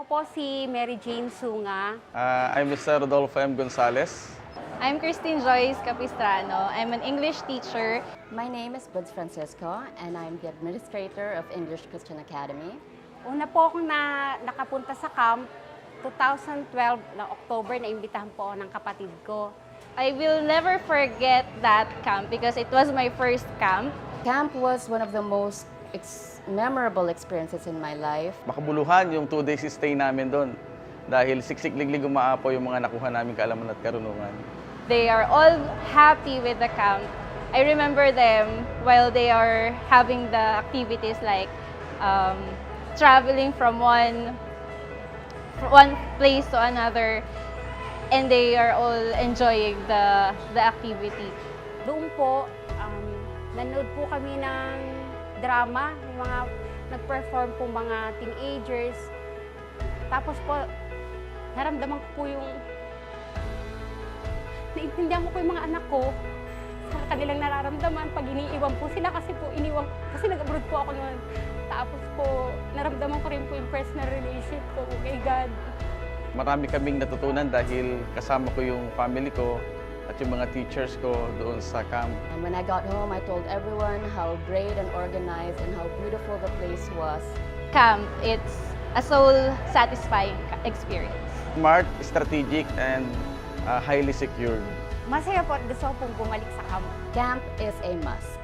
po si Mary Jane Sunga. I'm Mr. Rodolfo M. Gonzalez. I'm Christine Joyce Capistrano. I'm an English teacher. My name is Buds Francisco, and I'm the administrator of English Christian Academy. Una po akong nakapunta sa camp, 2012 na October, naimbitahan po ako ng kapatid ko. I will never forget that camp because it was my first camp. Camp was one of the most memorable experiences in my life. Makabuluhan yung 2 days stay namin doon dahil siksik-liglig umaapo yung mga nakuha namin kaalaman at karunungan. They are all happy with the camp. I remember them while they are having the activities like traveling from one place to another, and they are all enjoying the activity. Doon po, nanood po kami ng drama, yung mga nag-perform po mga teenagers. Tapos po, naramdaman ko po naiintindihan ko po yung mga anak ko sa kanilang nararamdaman pag iniiwan po sila kasi nag-abroad po ako noon. Tapos po, naramdaman ko rin po yung personal relationship ko kay God. Marami kaming natutunan dahil kasama ko yung family ko at yung mga teachers ko doon sa camp. And when I got home, I told everyone how great and organized and how beautiful the place was. Camp, it's a soul-satisfying experience. Smart, strategic, and highly secured. Masaya po at gusto ko pong bumalik sa camp. Camp is a must.